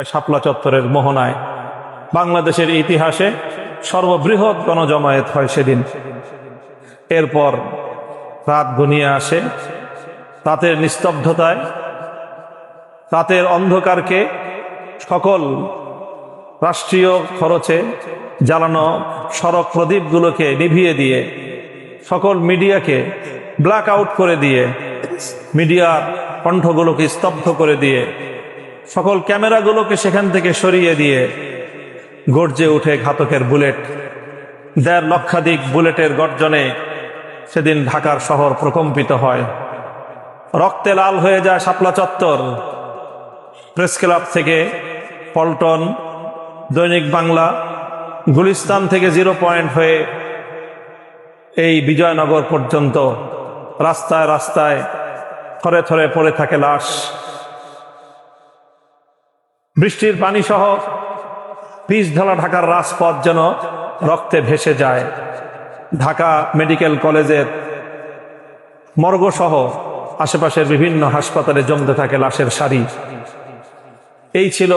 শাপলা চত্বরের মোহনায় বাংলাদেশের ইতিহাসে সর্ববৃহৎ গণজমায়েত হয় সেদিন। এরপর রাত ঘনিয়ে আসে, রাতের নিস্তব্ধতায়, রাতের অন্ধকারকে সকল রাষ্ট্রীয় খরচে জ্বালানো সড়ক প্রদীপগুলোকে নিভিয়ে দিয়ে, সকল মিডিয়াকে ব্ল্যাক আউট করে দিয়ে, মিডিয়ার কণ্ঠগুলোকে স্তব্ধ করে দিয়ে, সকল ক্যামেরাগুলোকে সেখান থেকে সরিয়ে দিয়ে গর্জে উঠে ঘাতকের বুলেট। ১.৫ লক্ষাধিক বুলেটের গর্জনে সেদিন ঢাকার শহর প্রকম্পিত হয়। রক্তে লাল হয়ে যায় শাপলা চত্বর। প্রেস ক্লাব থেকে পল্টন, দৈনিক বাংলা, গুলিস্তান থেকে 0 পয়েন্ট হয়ে এই বিজয়নগর পর্যন্ত রাস্তায় রাস্তায় থরে থরে পড়ে থাকে লাশ। বৃষ্টির পানি সহ পিচ ঢালা ঢাকার রাজপথ যেন রক্তে ভেসে যায়। ঢাকা মেডিকেল কলেজের মর্গ সহ আশেপাশের বিভিন্ন হাসপাতালে জমতে থাকে লাশের সারি। এই ছিল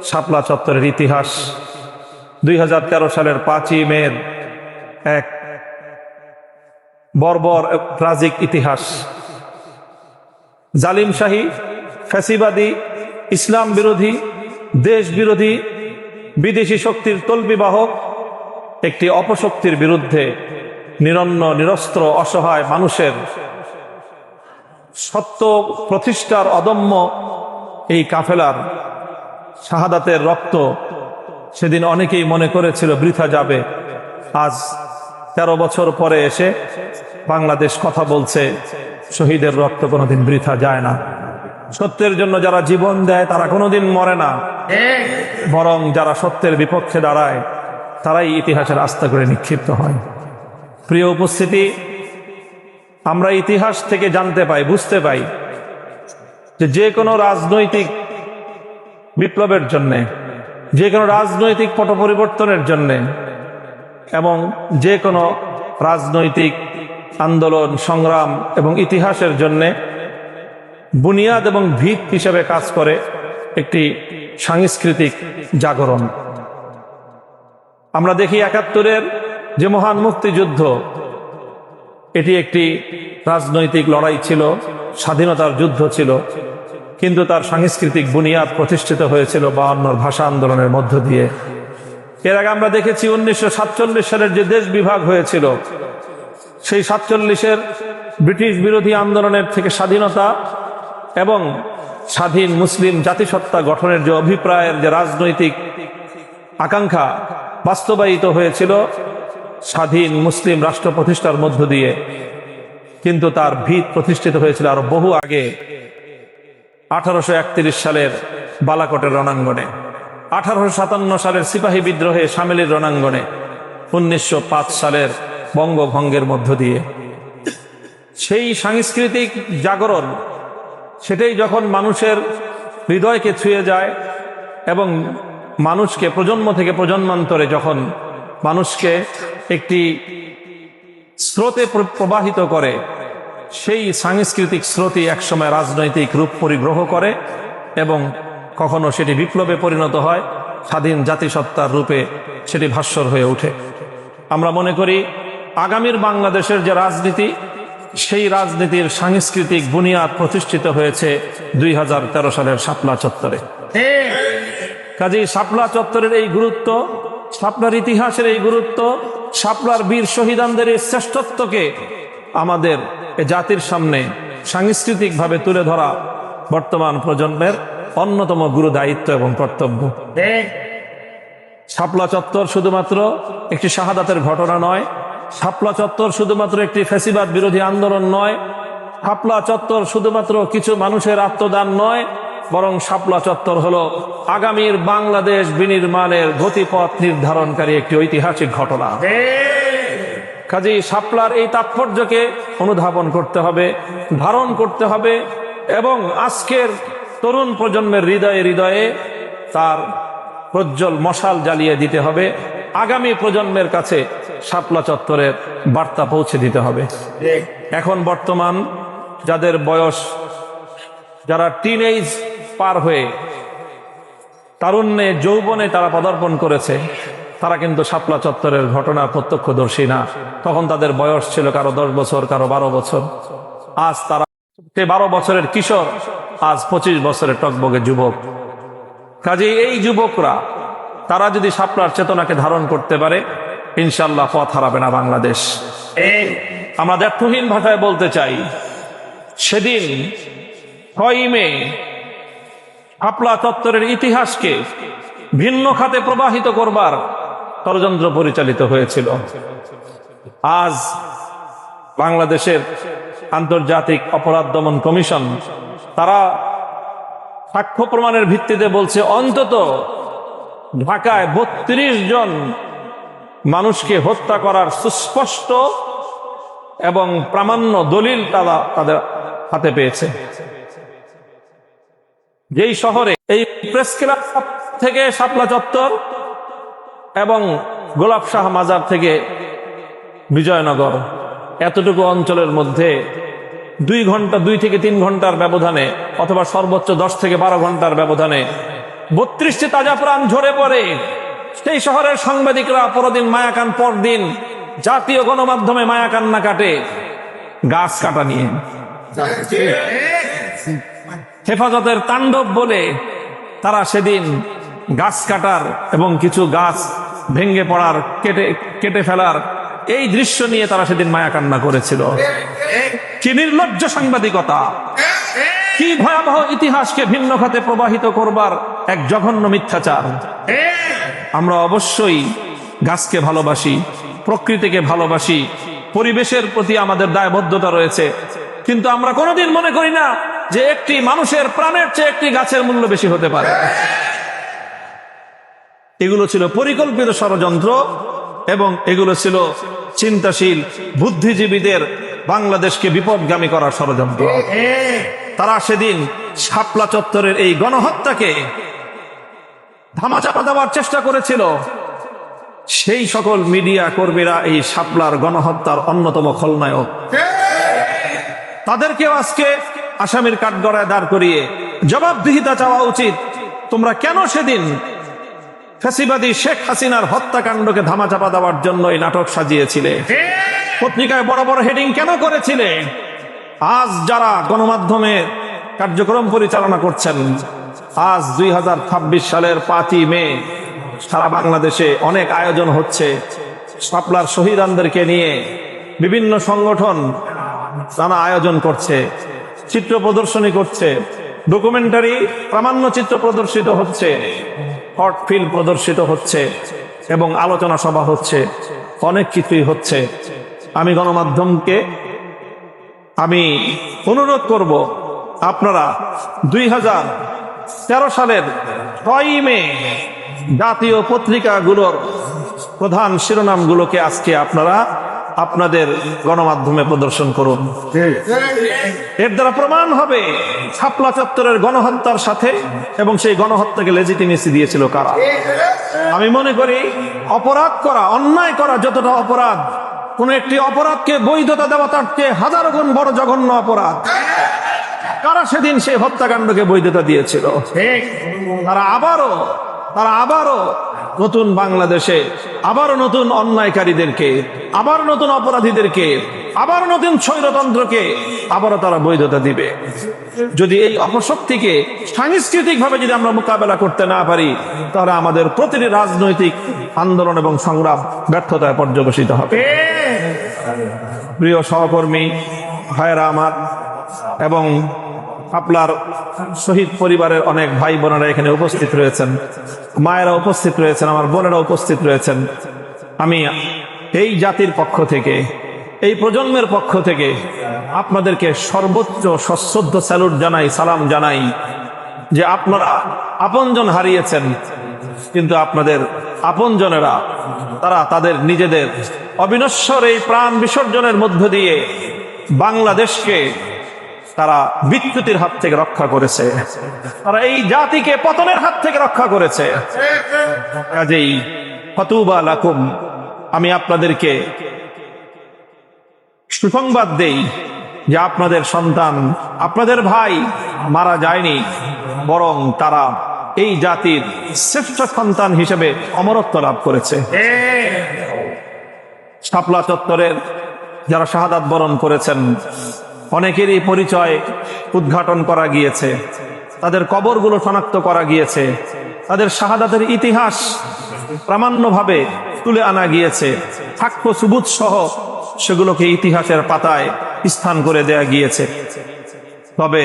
শাপলা চত্বরের ইতিহাস। ২০১৩ সালের ৫ই মের এক বর্বর ট্রাজিক ইতিহাস। জালিমশাহী, ফ্যাসিবাদী, ইসলাম বিরোধী, দেশ বিরোধী, বিদেশি শক্তির তল্পিবাহক একটি অপশক্তির বিরুদ্ধে নিরন্ন নিরস্ত্র অসহায় মানুষের সত্য প্রতিষ্ঠার অদম্য এই কাফেলার শাহাদাতের রক্ত সেদিন অনেকেই মনে করেছিল বৃথা যাবে। আজ ১৩ বছর পরে এসে বাংলাদেশ কথা বলছে, শহীদের রক্ত কোনোদিন বৃথা যায় না। সত্যের জন্য যারা জীবন দেয় তারা কোনোদিন মরে না, বরং যারা সত্যের বিপক্ষে দাঁড়ায় তারাই ইতিহাসের আস্থা করে নিক্ষিপ্ত হয়। প্রিয় উপস্থিতি, আমরা ইতিহাস থেকে জানতে পাই, বুঝতে পাই যে কোনো রাজনৈতিক বিপ্লবের জন্যে, যে কোনো রাজনৈতিক পট পরিবর্তনের জন্যে এবং যে কোনো রাজনৈতিক আন্দোলন, সংগ্রাম এবং ইতিহাসের জন্যে বুনিয়াদ এবং ভিত হিসেবে কাজ করে একটি সাংস্কৃতিক জাগরণ। আমরা দেখি ৭১-এর যে মহান মুক্তিযুদ্ধ, এটি একটি রাজনৈতিক লড়াই ছিল, স্বাধীনতার যুদ্ধ ছিল, কিন্তু তার সাংস্কৃতিক বুনিয়াদ প্রতিষ্ঠিত হয়েছিল ৫২ ভাষা আন্দোলনের মধ্য দিয়ে। এর আগে আমরা দেখেছি ১৯৪৭ সালের যে দেশ বিভাগ হয়েছিল, সেই ৪৭-এর ব্রিটিশ বিরোধী আন্দোলনের থেকে স্বাধীনতা এবং স্বাধীন মুসলিম জাতিসত্তা গঠনের যে অভিপ্রায়ের যে রাজনৈতিক আকাঙ্ক্ষা বাস্তবায়িত হয়েছিল স্বাধীন মুসলিম রাষ্ট্র প্রতিষ্ঠার মধ্য দিয়ে, কিন্তু তার ভিত প্রতিষ্ঠিত হয়েছিল আরো বহু আগে। ১৮৩১ সালের বালাকোটের রণাঙ্গনে, ১৮৫৭ সালের সিপাহী বিদ্রোহে সামেলির রণাঙ্গনে, ১৯০৫ সালের বঙ্গভঙ্গের মধ্য দিয়ে। সেই সাংস্কৃতিক জাগরণ, সেটাই যখন মানুষের হৃদয়কে ছুঁয়ে যায় এবং মানুষকে প্রজন্ম থেকে প্রজন্মান্তরে যখন মানুষকে একটি স্রোতে প্রবাহিত করে, সেই সাংস্কৃতিক স্রোতই একসময় রাজনৈতিক রূপ পরিগ্রহ করে এবং কখনো সেটি বিপ্লবে পরিণত হয়, স্বাধীন জাতিসত্তার রূপে সেটি ভাস্বর হয়ে ওঠে। আমরা মনে করি আগামীর বাংলাদেশের যে রাজনীতি, সেই রাজনীতির সাংস্কৃতিক বুনিয়াদ প্রতিষ্ঠিত হয়েছে ২০১৩ সালের শাপলা চত্বরে। কাজেই শাপলা চত্বরের এই গুরুত্ব, শাপলার ইতিহাসের এই গুরুত্ব, শাপলার বীর শহীদানদের এই শ্রেষ্ঠত্বকে আমাদের জাতির সামনে সাংস্কৃতিকভাবে তুলে ধরা বর্তমান প্রজন্মের অন্যতম গুরু দায়িত্ব এবং কর্তব্য। শাপলা চত্বর শুধুমাত্র একটি শাহাদাতের ঘটনা নয়, শাপলা চত্বর শুধুমাত্র একটি ফ্যাসিবাদ বিরোধী আন্দোলন নয়, শাপলা চত্বর শুধুমাত্র কিছু মানুষের আত্মদান নয়, বরং শাপলা চত্বর হলো আগামীর বাংলাদেশ বিনির্মাণের গতিপথ নির্ধারণকারী একটি ঐতিহাসিক ঘটনা। কাজেই শাপলার এই তাৎপর্যকে অনুধাবন করতে হবে, ধারণ করতে হবে এবং আজকের তরুণ প্রজন্মের হৃদয়ে হৃদয়ে তার প্রজ্জ্বল মশাল জ্বালিয়ে দিতে হবে। আগামী প্রজন্মের কাছে শাপলা চত্বরের বার্তা পৌঁছে দিতে হবে। এখন বর্তমান যাদের বয়স, যারা টিনেজ পার হয়ে তারুণ্যে যৌবনে তারা পদার্পণ করেছে, তারা কিন্তু শাপলা চত্বরের ঘটনা প্রত্যক্ষদর্শী না। তখন তাদের বয়স ছিল কারো 10 বছর, কারো 12 বছর। আজ তারা 12 বছরের কিশোর, আজ 25 বছরের টকবগে যুবক। কাজেই এই যুবকরা তারা যদি শাপলার চেতনাকে ধারণ করতে পারে, ইনশাল্লাহ পথ হারাবে না বাংলাদেশ। আমরা দ্ব্যর্থহীন ভাষায় বলতে চাই, সেদিন 6 মে শাপলা চত্বরের ইতিহাসকে ভিন্ন খাতে প্রবাহিত করবার ষড়যন্ত্র পরিচালিত হয়েছিল। আজ বাংলাদেশের আন্তর্জাতিক অপরাধ দমন কমিশন তারা সাক্ষ্য প্রমাণের ভিত্তিতে বলছে অন্তত ঢাকায় 32 জন মানুষকে হত্যা করার সুস্পষ্ট এবং প্রামাণ্য দলিল তারা তাদের হাতে পেয়েছে। যেই শহরে এই প্রেস ক্লাব থেকে শাপলা চত্বর এবং গোলাপ শাহ মাজার থেকে বিজয়নগর, এতটুকু অঞ্চলের মধ্যে 2 থেকে 3 ঘন্টার ব্যবধানে অথবা সর্বোচ্চ 10 থেকে 12 ঘন্টার ব্যবধানে 32টি তাজা প্রাণ ঝরে পড়ে। সেই শহরের সাংবাদিকরা পরদিন মায়াকান, পরদিন জাতীয় গণমাধ্যমে মায়াকান্না কাটে গাছ কাটা নিয়ে। হেফাজতের তাণ্ডব বলে তারা সেদিন গাছ কাটার এবং কিছু গাছ ভেঙে পড়ার, কেটে ফেলার এই দৃশ্য নিয়ে তারা সেদিন মায়াকান্না করেছিল। কি নির্লজ্জ সাংবাদিকতা, কি ভয়াবহ ইতিহাসকে ভিন্ন খাতে প্রবাহিত করবার এক জঘন্য মিথ্যাচার। আমরা অবশ্যই গাছকে ভালোবাসি, প্রকৃতিকে ভালোবাসি, পরিবেশের প্রতি আমাদের দায়বদ্ধতা রয়েছে, কিন্তু আমরা কোনোদিন মনে করি না যে একটি মানুষের প্রাণের চেয়ে একটি গাছের মূল্য বেশি হতে পারে। এগুলো ছিল পরিকল্পিত ষড়যন্ত্র এবং এগুলো ছিল চিন্তাশীল বুদ্ধিজীবীদের বাংলাদেশকে বিপদগামী করার ষড়যন্ত্র। তারা সেদিন শাপলা চত্বরের এই গণহত্যাকে ধামাচাপা দেওয়ার চেষ্টা করেছিল। সেই সকল মিডিয়া কর্মীরা এই শাপলার গণহত্যার অন্যতম খলনায়ক। তাদেরকেও আজকে আসামির কাঠগড়ায় দাঁড় করিয়ে জবাবদিহিতা চাওয়া উচিত। তোমরা কেন সেদিন ফ্যাসিবাদী শেখ হাসিনার হত্যাকাণ্ডকে ধামাচাপা দেওয়ার জন্য এই নাটক সাজিয়েছিলে? পত্রিকায় বড় বড় হেডিং কেন করেছিলে? আজ যারা গণমাধ্যমে কার্যক্রম পরিচালনা করছেন, আজ 2026 সালের 5ই মে সারা বাংলাদেশে অনেক আয়োজন হচ্ছে। শাপলার শহীদানদেরকে নিয়ে বিভিন্ন সংগঠন নানা আয়োজন করছে, চিত্র প্রদর্শনী করছে, ডকুমেন্টারি প্রামাণ্য চিত্র প্রদর্শিত হচ্ছে, শর্ট ফিল্ম প্রদর্শিত হচ্ছে এবং আলোচনা সভা হচ্ছে, অনেক কিছুই হচ্ছে। আমি গণমাধ্যমকে অনুরোধ করব, আপনারা 2013 সালের 6ই মে জাতীয় পত্রিকাগুলোর প্রধান শিরোনামগুলোকে আজকে আপনারা আপনাদের গণমাধ্যমে প্রদর্শন করুন। এর দ্বারা প্রমাণ হবে শাপলা চত্বরের গণহত্যার সাথে এবং সেই গণহত্যাকে লেজিটিমেসি দিয়েছিল কারা। আমি মনে করি অপরাধ করা, অন্যায় করা যতটা অপরাধ, কোন একটি অপরাধকে বৈধতা দেওয়া তার চেয়ে 1000 গুণ বড় জঘন্য অপরাধ। কারা সেদিন সেই হত্যাকাণ্ডকে বৈধতা দিয়েছিল? তারা আবারও নতুন বাংলাদেশে আবারও নতুন অন্যায়কারীদেরকে, আবার নতুন অপরাধীদেরকে, আবার নতুন স্বৈরতন্ত্রকে আবারও তারা বৈধতা দিবে। যদি এই অপশক্তিকে সাংস্কৃতিক ভাবে যদি আমরা মোকাবেলা করতে না পারি, তাহলে আমাদের প্রতিটি রাজনৈতিক আন্দোলন এবং সংগ্রাম ব্যর্থতায় পর্যবসিত হবে। প্রিয় সহকর্মী ভাইয়েরা আমার এবং আপনার শহীদ পরিবারের অনেক ভাই বোনেরা এখানে উপস্থিত রয়েছেন, মায়েরা উপস্থিত রয়েছেন, আমার বোনেরা উপস্থিত রয়েছেন। আমি এই জাতির পক্ষ থেকে, এই প্রজন্মের পক্ষ থেকে আপনাদেরকে সর্বোচ্চ সশ্রদ্ধ স্যালুট জানাই, সালাম জানাই যে আপনারা আপনজন হারিয়েছেন, কিন্তু আপনাদের আপনজনেরা তারা তাদের নিজেদের অবিনশ্বর এই প্রাণ বিসর্জনের মধ্য দিয়ে বাংলাদেশকে তারা বিচ্যুতির হাত থেকে রক্ষা করেছে, তারা এই জাতিকে পতনের হাত থেকে রক্ষা করেছে। কাজেই ফাতুবা লাকুম, আমি আপনাদেরকে সুসংবাদ দেই যে আপনাদের সন্তান, আপনাদের ভাই মারা যায়নি, বরং তারা এই জাতির শ্রেষ্ঠ সন্তান হিসেবে অমরত্ব লাভ করেছে। শাপলা চত্বরের যারা শাহাদাত বরণ করেছেন অনেকেরই পরিচয় উদ্ঘাটন করা গিয়েছে, তাদের কবরগুলো শনাক্ত করা গিয়েছে, তাদের শাহাদাতের ইতিহাস প্রামাণ্যভাবে তুলে আনা গিয়েছে, সাক্ষ্য সুবুত সহ সেগুলোকে ইতিহাসের পাতায় স্থান করে দেয়া গিয়েছে। তবে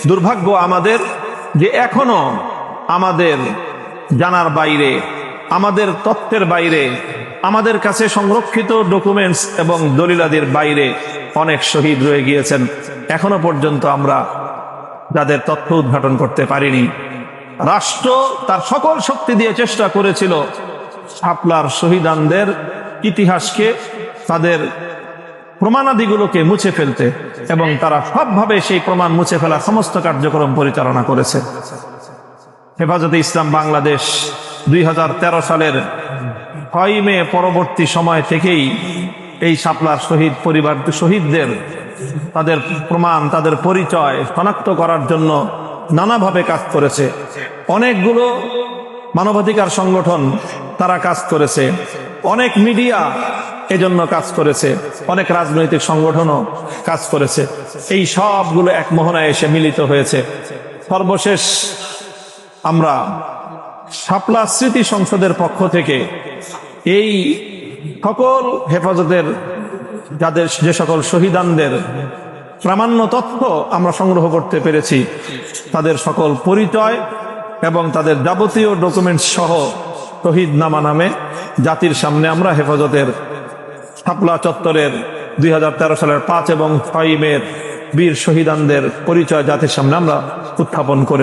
দুর্ভাগ্য আমাদের যে এখনো আমাদের জানার বাইরে, আমাদের তথ্যের বাইরে, আমাদের কাছে সংরক্ষিত ডকুমেন্টস এবং দলিলাদির বাইরে অনেক শহীদ রয়ে গিয়েছেন। এখনো পর্যন্ত আমরা যাদের তথ্য উদ্ঘাটন করতে পারিনি। রাষ্ট্র তার সকল শক্তি দিয়ে চেষ্টা করেছিল শাপলার শহীদানদের ইতিহাসকে, তাদের প্রমাণাদিগুলোকে মুছে ফেলতে, এবং তারা সবভাবে সেই প্রমাণ মুছে ফেলার সমস্ত কার্যক্রম পরিচালনা করেছে। হেফাজতে ইসলাম বাংলাদেশ 2013 সালের 6 মে পরবর্তী সময় থেকেই এই শাপলার শহীদ পরিবার শহীদদের তাদের প্রমাণ, তাদের পরিচয় শনাক্ত করার জন্য নানাভাবে কাজ করেছে। অনেকগুলো মানবাধিকার সংগঠন তারা কাজ করেছে, অনেক মিডিয়া এজন্য কাজ করেছে, অনেক রাজনৈতিক সংগঠনও কাজ করেছে। এই সবগুলো এক মোহনায় এসে মিলিত হয়েছে। সর্বশেষ আমরা শাপলা স্মৃতি সংসদের পক্ষ থেকে এই সকল হেফাজতের যে সকল শহীদানদের প্রামাণ্য তথ্য আমরা সংগ্রহ করতে পেরেছি, তাদের সকল পরিচয় এবং তাদের যাবতীয় ডকুমেন্টস সহ শহীদনামা নামে জাতির সামনে আমরা হেফাজতের শাপলা চত্বরের 2013 সালের 5 এবং 6 মে বীর শহীদানদের পরিচয় জাতির সামনে আমরা উত্থাপন করে